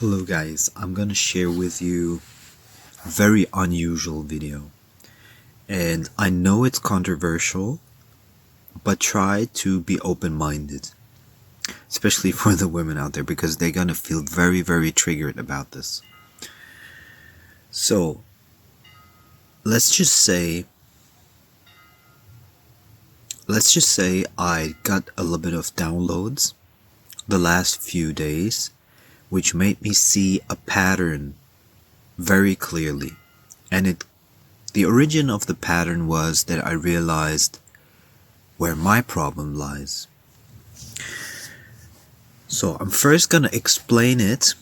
Hello guys, I'm gonna share with you a very unusual video. And I know it's controversial, but try to be open-minded. Especially for the women out there because they're gonna feel very triggered about this. So, let's just say I got a little bit of downloads the last few days, which made me see a pattern very clearly. And the origin of the pattern was that I realized where my problem lies. So I'm first gonna explain it,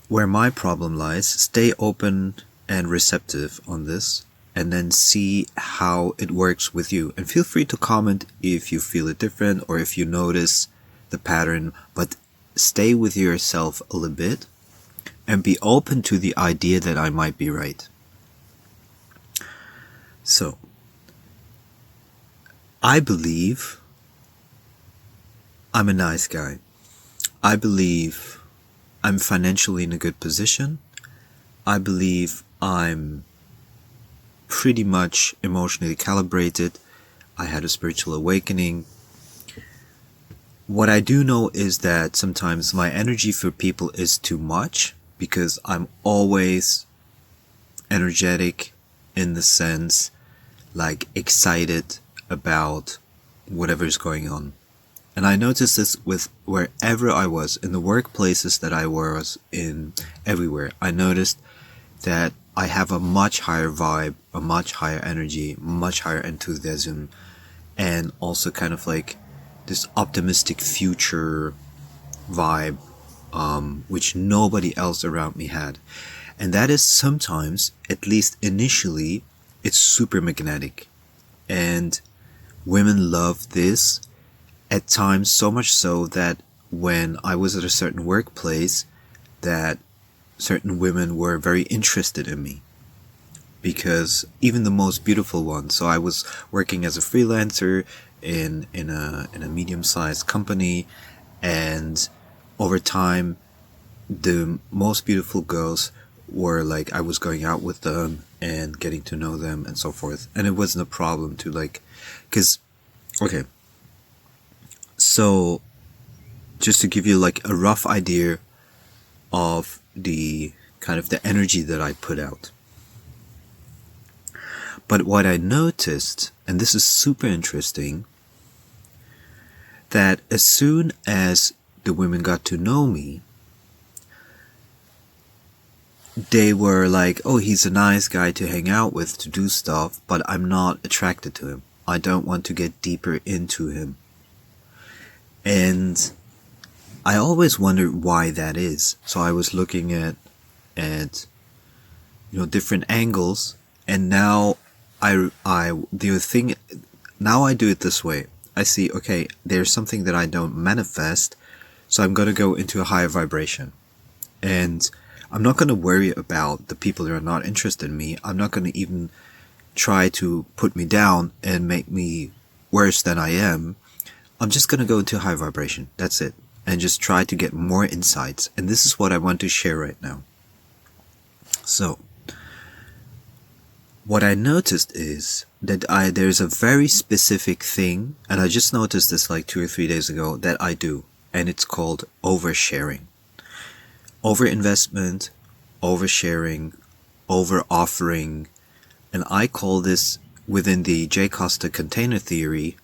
where my problem lies, stay open and receptive on this, and then see how it works with you. And feel free to comment if you feel it different or if you notice the pattern, but stay with yourself a little bit and be open to the idea that I might be right. So, I believe I'm a nice guy. I believe I'm financially in a good position. I believe I'm pretty much emotionally calibrated. I had a spiritual awakening. What I do know is that sometimes my energy for people is too much because I'm always energetic in the sense like excited about whatever's going on. And I noticed this with wherever I was, in the workplaces that I was in, everywhere. I noticed that I have a much higher vibe, a much higher energy, much higher enthusiasm, and also kind of like this optimistic future vibe, which nobody else around me had. And that is sometimes, at least initially, it's super magnetic. And women love this. At times, so much so that when I was at a certain workplace, that certain women were very interested in me. Because even the most beautiful ones, so I was working as a freelancer in a medium-sized company, and over time, the most beautiful girls were like, I was going out with them and getting to know them and so forth. And it wasn't a problem to like, okay. So, just to give you like a rough idea of the kind of the energy that I put out. But what I noticed, and this is super interesting, that as soon as the women got to know me, they were like, oh, he's a nice guy to hang out with, to do stuff, but I'm not attracted to him. I don't want to get deeper into him. And I always wondered why that is. So I was looking at different angles, and now now I do it this way. I see, okay, there's something that I don't manifest, so I'm going to go into a higher vibration. And I'm not going to worry about the people that are not interested in me. I'm not going to even try to put me down and make me worse than I am. I'm just going to go into high vibration. That's it. And just try to get more insights. And this is what I want to share right now. So, what I noticed is that there's a very specific thing, and I just noticed this like 2 or 3 days ago, that I do. And it's called oversharing. Overinvestment, oversharing, over-offering. And I call this, within the J. Costa container theory,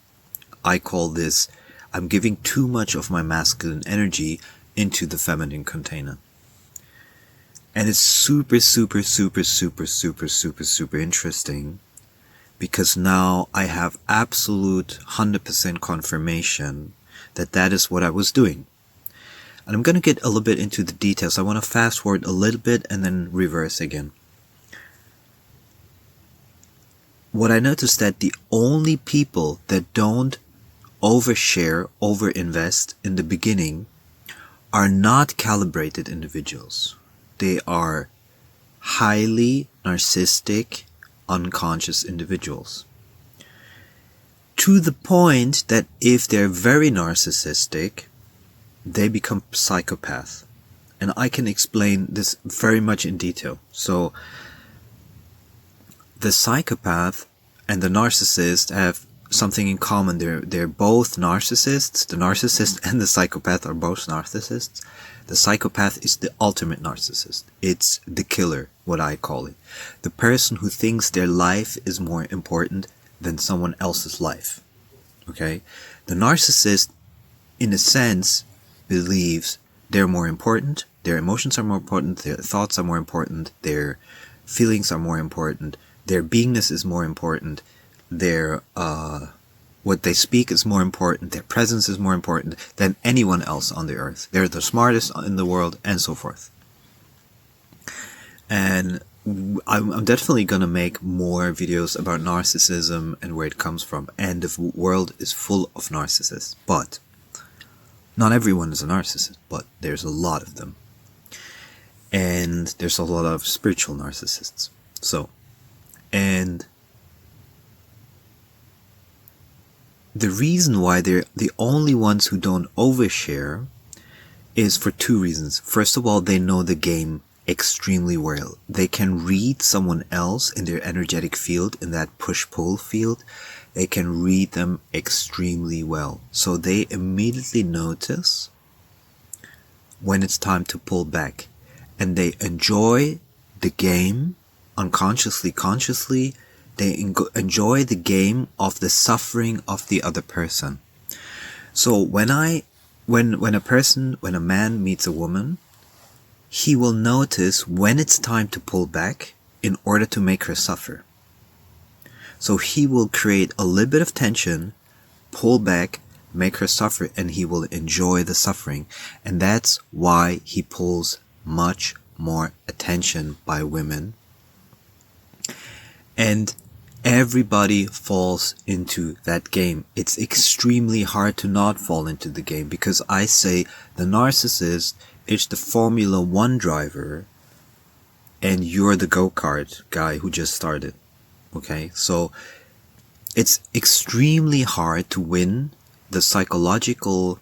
I call this, I'm giving too much of my masculine energy into the feminine container. And it's super interesting, because now I have absolute 100% confirmation that that is what I was doing. And I'm going to get a little bit into the details. I want to fast forward a little bit and then reverse again. What I noticed that the only people that don't overshare, overinvest in the beginning are not calibrated individuals. They are highly narcissistic, unconscious individuals. To the point that if they're very narcissistic, they become psychopath. and I can explain this very much in detail. So the psychopath and the narcissist have something in common. They're both narcissists. The narcissist and the psychopath are both narcissists. The psychopath is the ultimate narcissist. It's the killer, what I call it. The person who thinks their life is more important than someone else's life. Okay? The narcissist, in a sense, believes they're more important. Their emotions are more important. Their thoughts are more important. Their feelings are more important. Their beingness is more important. Their what they speak is more important. Their presence is more important than anyone else on the earth. They're the smartest in the world, and so forth. And I'm definitely gonna make more videos about narcissism and where it comes from. And the world is full of narcissists, but not everyone is a narcissist. But there's a lot of them, and there's a lot of spiritual narcissists. And the reason why they're the only ones who don't overshare is for two reasons. First of all, they know the game extremely well. They can read someone else in their energetic field, in that push-pull field. They can read them extremely well. So they immediately notice when it's time to pull back. And they enjoy the game unconsciously, consciously. They enjoy the game of the suffering of the other person. So when a man meets a woman, he will notice when it's time to pull back in order to make her suffer. So he will create a little bit of tension, pull back, make her suffer, and he will enjoy the suffering. And that's why he pulls much more attention by women. And everybody falls into that game. It's extremely hard to not fall into the game, because I say the narcissist is the Formula 1 driver and you're the go-kart guy who just started. Okay, so it's extremely hard to win the psychological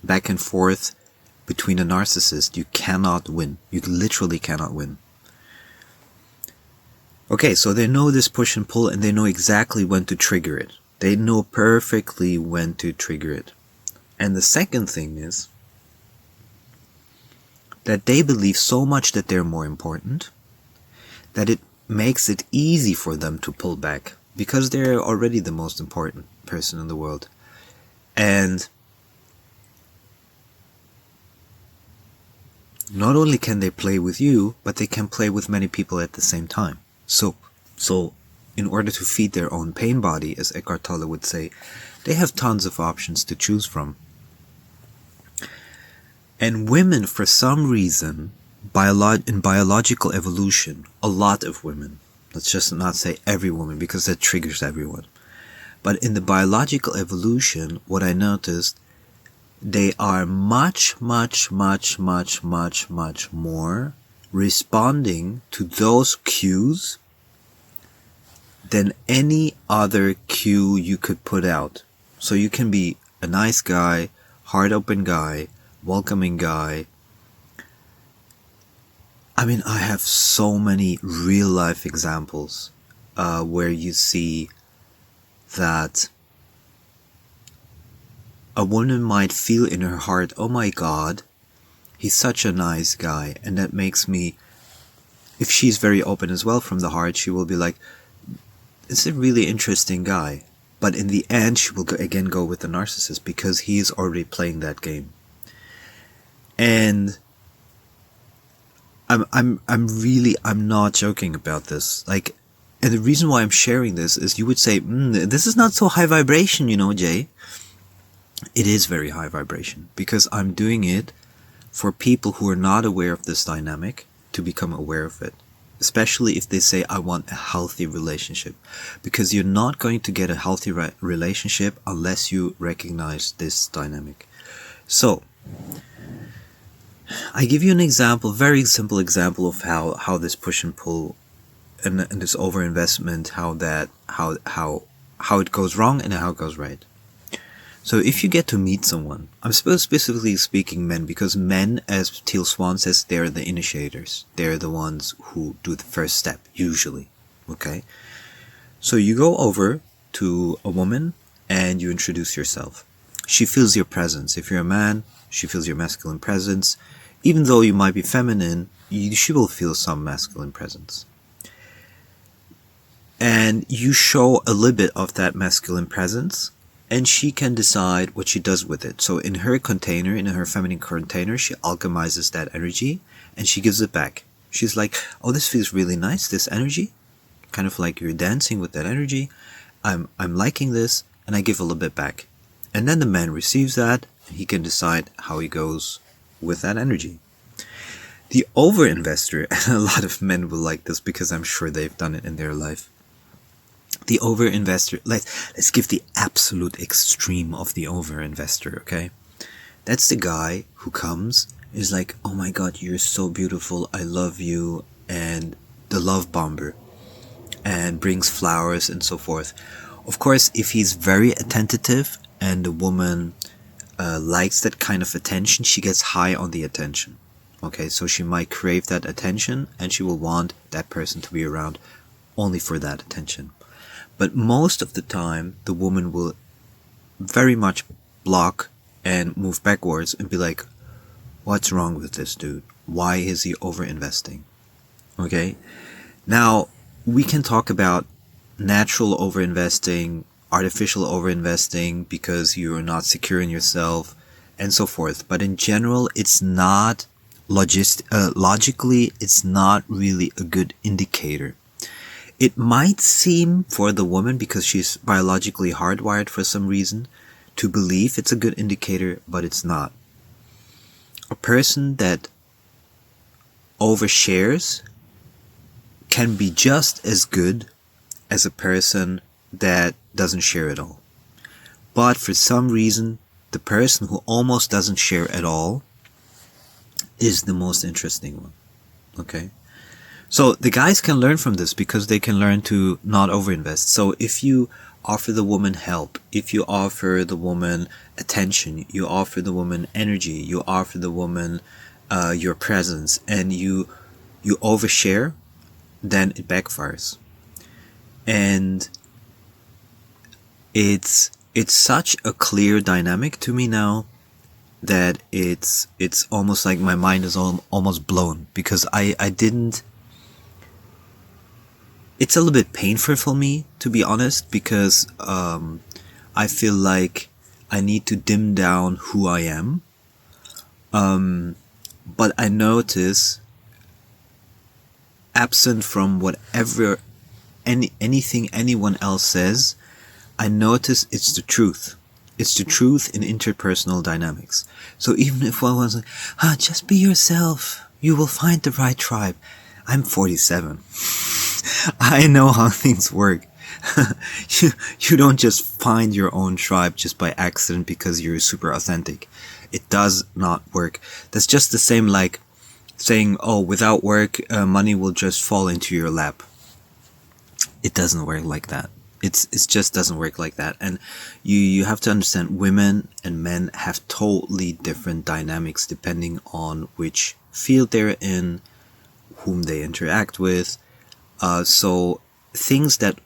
back and forth between a narcissist. You cannot win. You literally cannot win. Okay, so they know this push and pull, and they know exactly when to trigger it. They know perfectly when to trigger it. And the second thing is that they believe so much that they're more important that it makes it easy for them to pull back, because they're already the most important person in the world. And not only can they play with you, but they can play with many people at the same time. So in order to feed their own pain body, as Eckhart Tolle would say, they have tons of options to choose from. And women, for some reason, in biological evolution, a lot of women, let's just not say every woman, because that triggers everyone. But in the biological evolution, what I noticed, they are much more responding to those cues than any other cue you could put out. So you can be a nice guy, heart open guy, welcoming guy. I mean, I have so many real life examples where you see that a woman might feel in her heart, oh my God, he's such a nice guy. And that makes me, if she's very open as well from the heart, she will be like, it's a really interesting guy. But in the end, she will again go with the narcissist, because he is already playing that game. And I'm not joking about this. Like, and the reason why I'm sharing this is, you would say, this is not so high vibration, Jay. It is very high vibration, because I'm doing it for people who are not aware of this dynamic to become aware of it. Especially if they say, I want a healthy relationship. Because you're not going to get a healthy relationship unless you recognize this dynamic. So, I give you an example, very simple example of how this push and pull and this overinvestment, how it goes wrong and how it goes right. So if you get to meet someone, I'm specifically speaking men, because men, as Teal Swan says, they're the initiators. They're the ones who do the first step, usually. Okay? So you go over to a woman and you introduce yourself. She feels your presence. If you're a man, she feels your masculine presence. Even though you might be feminine, she will feel some masculine presence. And you show a little bit of that masculine presence, and she can decide what she does with it. So in her container, in her feminine container, she alchemizes that energy and she gives it back. She's like, oh, this feels really nice, this energy. Kind of like you're dancing with that energy. I'm liking this, and I give a little bit back. And then the man receives that, and he can decide how he goes with that energy. The over-investor, and a lot of men will like this because I'm sure they've done it in their life. The over-investor, let's give the absolute extreme of the over-investor, okay? That's the guy who comes, is like, oh my god, you're so beautiful, I love you, and the love bomber, and brings flowers and so forth. Of course, if he's very attentive and the woman likes that kind of attention, she gets high on the attention. Okay, so she might crave that attention and she will want that person to be around only for that attention. But most of the time, the woman will very much block and move backwards and be like, what's wrong with this dude? Why is he over-investing? Okay? Now, we can talk about natural over-investing, artificial over-investing because you're not secure in yourself, and so forth. But in general, it's not logically, it's not really a good indicator. It might seem for the woman, because she's biologically hardwired for some reason, to believe it's a good indicator, but it's not. A person that overshares can be just as good as a person that doesn't share at all. But for some reason, the person who almost doesn't share at all is the most interesting one. Okay? So the guys can learn from this because they can learn to not overinvest. So if you offer the woman help, if you offer the woman attention, you offer the woman energy, you offer the woman your presence, and you overshare, then it backfires. And it's such a clear dynamic to me now that it's almost like my mind is almost blown, because I didn't. It's a little bit painful for me, to be honest, because I feel like I need to dim down who I am. But I notice, absent from whatever anything anyone else says, I notice it's the truth. It's the truth in interpersonal dynamics. So even if one was like, just be yourself, you will find the right tribe. I'm 47. I know how things work. You don't just find your own tribe just by accident because you're super authentic. It does not work. That's just the same like saying, oh, without work, money will just fall into your lap. It doesn't work like that. It just doesn't work like that. And you have to understand, women and men have totally different dynamics depending on which field they're in, whom they interact with. So things that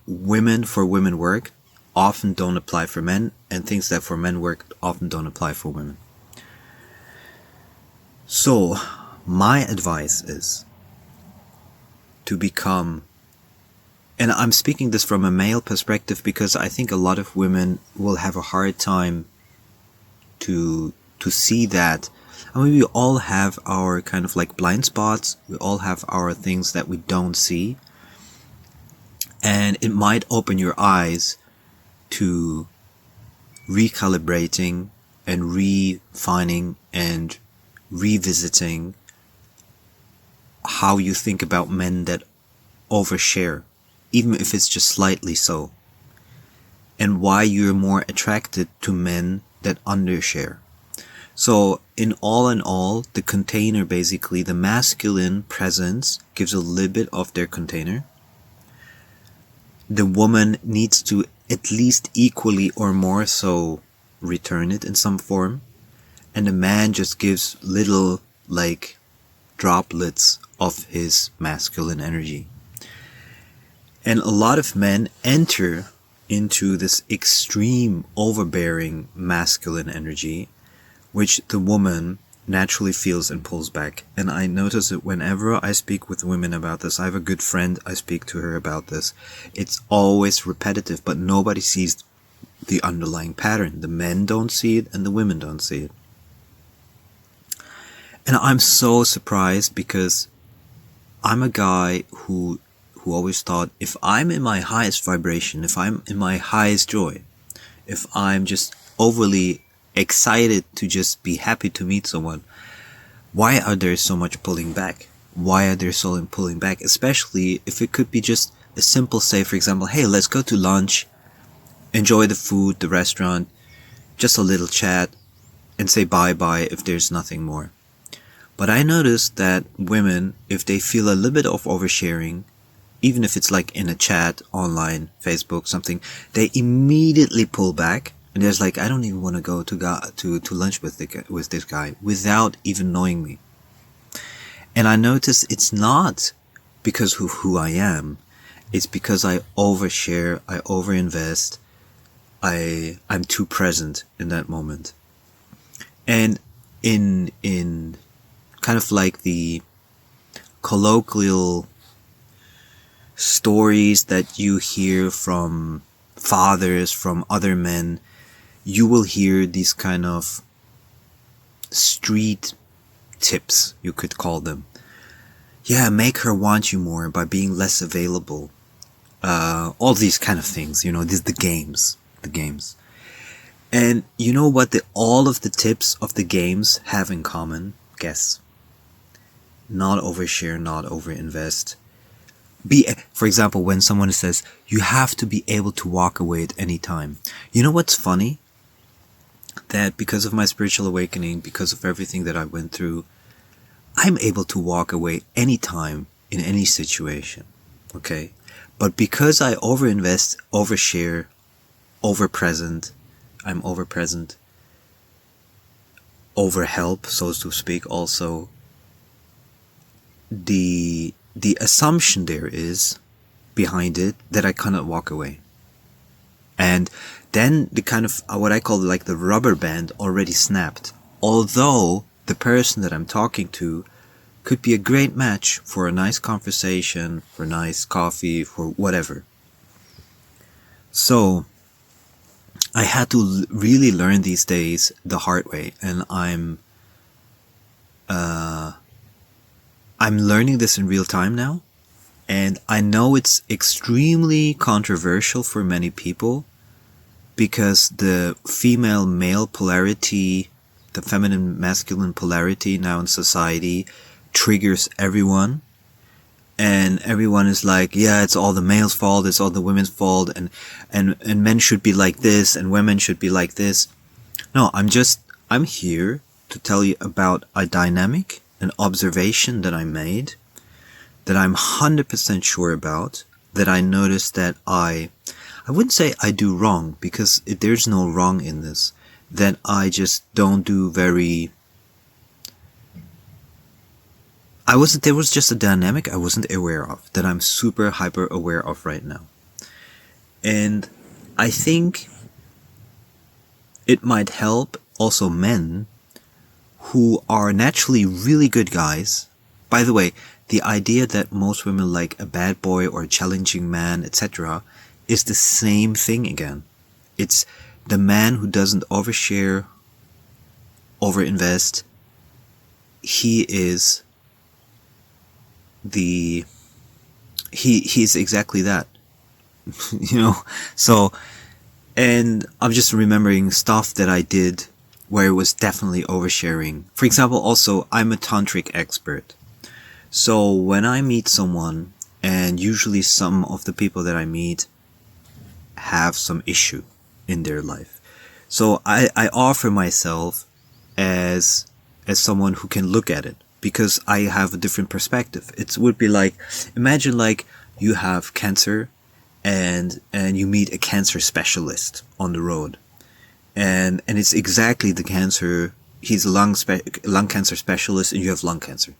for women work often don't apply for men, and things that for men work often don't apply for women. So my advice is to become, and I'm speaking this from a male perspective because I think a lot of women will have a hard time to see that. I mean, we all have our kind of like blind spots. We all have our things that we don't see. And it might open your eyes to recalibrating and refining and revisiting how you think about men that overshare, even if it's just slightly so, and why you're more attracted to men that undershare. So in all, the container, basically the masculine presence gives a little bit of their container. The woman needs to at least equally or more so return it in some form, and the man just gives little, like, droplets of his masculine energy. And a lot of men enter into this extreme overbearing masculine energy, which the woman naturally feels and pulls back. And I notice that whenever I speak with women about this, I have a good friend, I speak to her about this, it's always repetitive, but nobody sees the underlying pattern. The men don't see it and the women don't see it. And I'm so surprised, because I'm a guy who always thought, if I'm in my highest vibration, if I'm in my highest joy, if I'm just overly excited to just be happy to meet someone, why are there so much pulling back? Why are there so much pulling back? Especially if it could be just a simple, say, for example, hey, let's go to lunch, enjoy the food, the restaurant, just a little chat, and say bye-bye if there's nothing more. But I noticed that women, if they feel a little bit of oversharing, even if it's like in a chat, online, Facebook, something, they immediately pull back. And there's like, I don't even want to go to lunch with this guy without even knowing me. And I notice it's not because of who I am. It's because I overshare, I overinvest, I'm too present in that moment. And in kind of like the colloquial stories that you hear from fathers, from other men, you will hear these kind of street tips, you could call them. Yeah, make her want you more by being less available. All these kind of things, the games. And you know what all of the tips of the games have in common? Guess. Not overshare, not overinvest. For example, when someone says, you have to be able to walk away at any time. You know what's funny? That because of my spiritual awakening, because of everything that I went through, I'm able to walk away anytime in any situation. Okay? But because I overinvest, overshare, overpresent, I'm overpresent, overhelp, so to speak, also, the assumption there is behind it that I cannot walk away. And then the kind of what I call like the rubber band already snapped. Although the person that I'm talking to could be a great match for a nice conversation, for nice coffee, for whatever. So I had to really learn these days the hard way, and I'm learning this in real time now, and I know it's extremely controversial for many people, because the female-male polarity, the feminine-masculine polarity now in society triggers everyone, and everyone is like, yeah, it's all the male's fault, it's all the women's fault, and men should be like this, and women should be like this. No, I'm here to tell you about a dynamic, an observation that I made, that I'm 100% sure about, that I noticed that I wouldn't say I do wrong, because there's no wrong in this, that I just don't do very... there was just a dynamic I wasn't aware of, that I'm super hyper aware of right now. And I think it might help also men who are naturally really good guys. By the way, the idea that most women like a bad boy or a challenging man, etc., is the same thing again. It's the man who doesn't overshare, overinvest. He is he's exactly that. So, and I'm just remembering stuff that I did where it was definitely oversharing. For example, also, I'm a tantric expert. So when I meet someone, and usually some of the people that I meet have some issue in their life, so I offer myself as someone who can look at it, because I have a different perspective. It would be like, imagine like you have cancer, and you meet a cancer specialist on the road, and it's exactly the cancer. He's a lung cancer specialist, and you have lung cancer.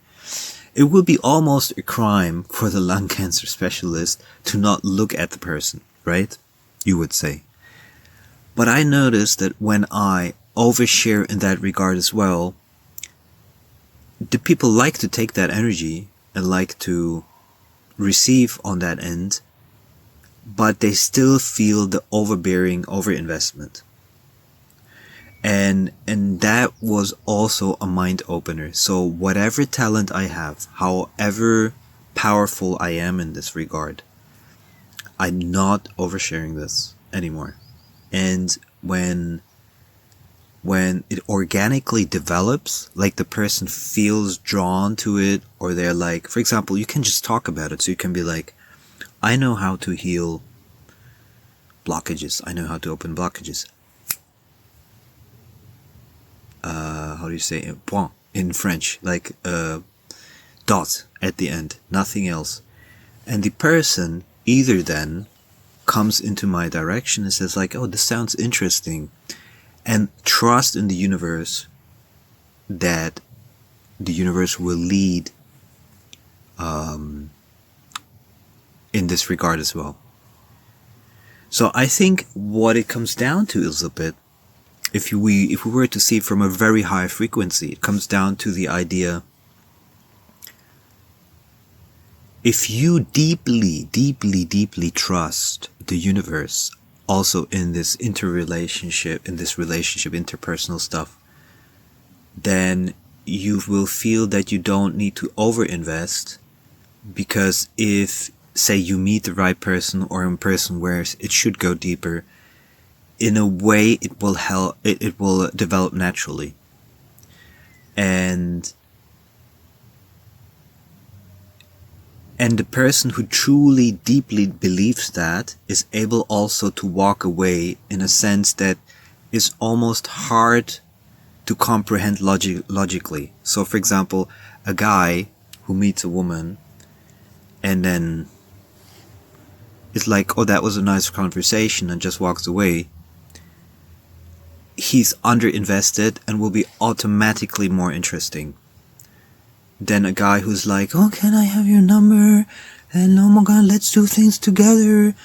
It would be almost a crime for the lung cancer specialist to not look at the person, right? You would say. But I noticed that when I overshare in that regard as well, the people like to take that energy and like to receive on that end, but they still feel the overbearing overinvestment. And that was also a mind opener. So whatever talent I have, however powerful I am in this regard, I'm not oversharing this anymore. And when it organically develops, like the person feels drawn to it, or they're like, for example, you can just talk about it. So you can be like, I know how to heal blockages. I know how to open blockages. How do you say it? Point in French, like dot at the end, nothing else. And the person either then comes into my direction and says like, oh, this sounds interesting, and trust in the universe that the universe will lead in this regard as well. So I think what it comes down to is a bit, if we were to see it from a very high frequency, it comes down to the idea, if you deeply trust the universe, also in this interpersonal stuff, then you will feel that you don't need to overinvest, because if, say, you meet the right person, or a person where it should go deeper, in a way it will help, it will develop naturally. And the person who truly deeply believes that is able also to walk away in a sense that is almost hard to comprehend logically. So for example, a guy who meets a woman and then is like, oh, that was a nice conversation, and just walks away, he's underinvested and will be automatically more interesting than a guy who's like, oh, can I have your number? And oh my god, let's do things together.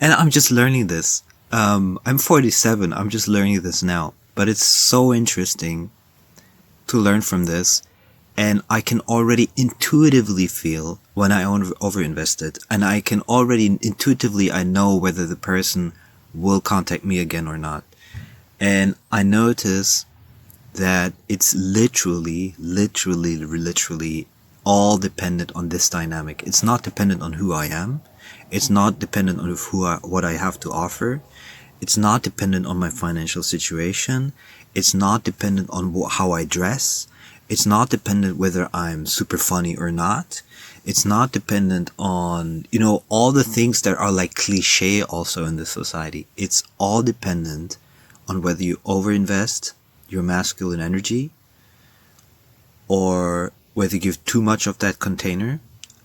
And I'm just learning this. I'm 47. I'm just learning this now. But it's so interesting to learn from this. And I can already intuitively feel when I overinvested. And I can already intuitively, I know whether the person will contact me again or not. And I notice that it's literally all dependent on this dynamic. It's not dependent on who I am. It's not dependent on what I have to offer. It's not dependent on my financial situation. It's not dependent on how I dress. It's not dependent whether I'm super funny or not. It's not dependent on, all the things that are like cliche also in this society. It's all dependent on whether you overinvest your masculine energy, or whether you give too much of that container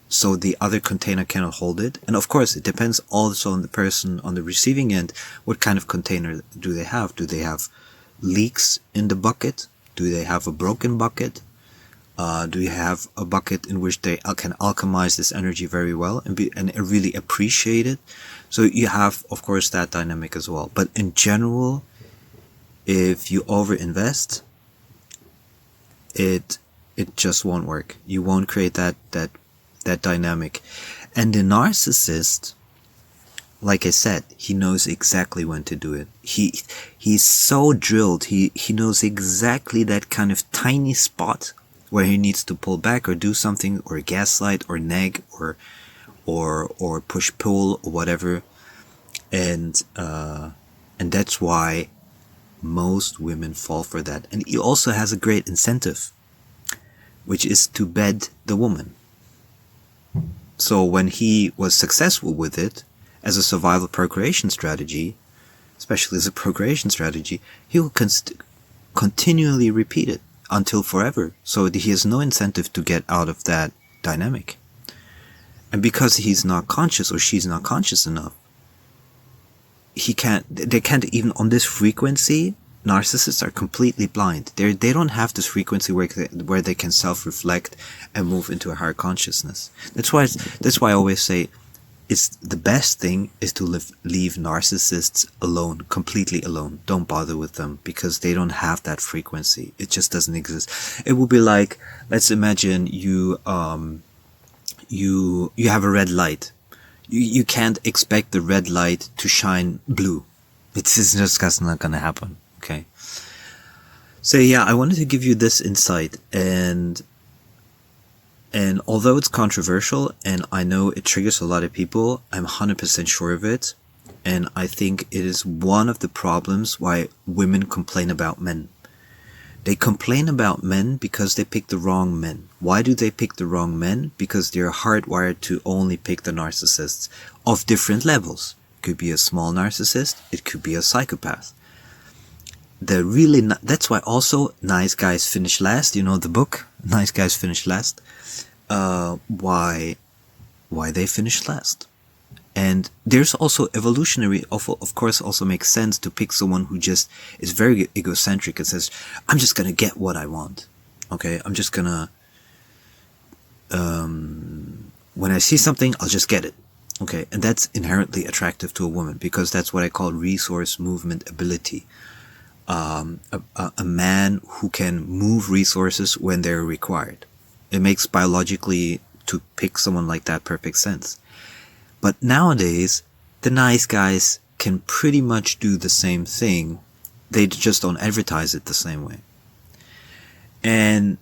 so the other container cannot hold it. And of course, it depends also on the person on the receiving end. What kind of container do they have? Do they have leaks in the bucket? Do they have a broken bucket? Do you have a bucket in which they can alchemize this energy very well and really appreciate it? So you have, of course, that dynamic as well. But in general, if you overinvest, it just won't work. You won't create that dynamic. And the narcissist, like I said, he knows exactly when to do it. He's so drilled. He knows exactly that kind of tiny spot where he needs to pull back or do something, or gaslight or nag or push pull or whatever. And that's why most women fall for that. And he also has a great incentive, which is to bed the woman. So when he was successful with it as a survival procreation strategy, especially as a procreation strategy, he will continually repeat it until forever. So he has no incentive to get out of that dynamic. And because he's not conscious, or she's not conscious enough, they can't even on this frequency. Narcissists are completely blind. They don't have this frequency where they can self-reflect and move into a higher consciousness. That's why I always say it's the best thing is to leave narcissists alone, completely alone. Don't bother with them because they don't have that frequency. It just doesn't exist. It will be like, let's imagine you have a red light. You can't expect the red light to shine blue. It's just not gonna happen. Okay. So yeah, I wanted to give you this insight, and although it's controversial and I know it triggers a lot of people, I'm 100% sure of it. And I think it is one of the problems why women complain about men. They complain about men because they pick the wrong men. Why do they pick the wrong men? Because they're hardwired to only pick the narcissists of different levels. It could be a small narcissist. It could be a psychopath. That's why also Nice Guys Finish Last. You know the book, Nice Guys Finish Last. Why they finish last. And there's also evolutionary, of course, also makes sense to pick someone who just is very egocentric and says, I'm just gonna get what I want. Okay, I'm just gonna, when I see something, I'll just get it. Okay, and that's inherently attractive to a woman because that's what I call resource movement ability. A man who can move resources when they're required. It makes biologically to pick someone like that perfect sense. But nowadays, the nice guys can pretty much do the same thing. They just don't advertise it the same way. And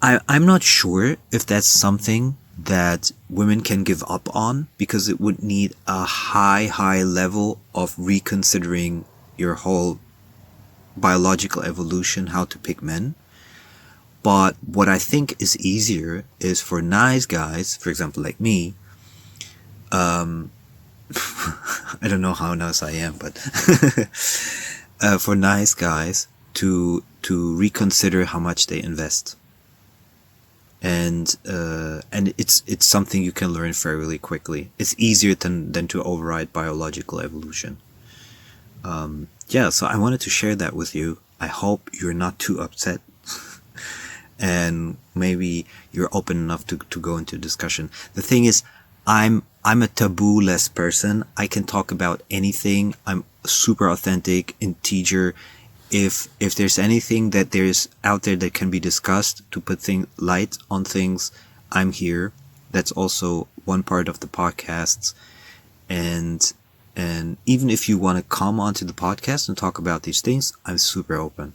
I'm not sure if that's something that women can give up on because it would need a high level of reconsidering your whole biological evolution, how to pick men. But what I think is easier is for nice guys, for example, like me, I don't know how nice I am, but for nice guys to reconsider how much they invest. And it's something you can learn fairly quickly. It's easier than to override biological evolution. So I wanted to share that with you. I hope you're not too upset. And maybe you're open enough to go into discussion. The thing is, I'm a taboo-less person. I can talk about anything. I'm super authentic, integer. If there's anything that there's out there that can be discussed to put light on things, I'm here. That's also one part of the podcasts. And even if you want to come onto the podcast and talk about these things, I'm super open.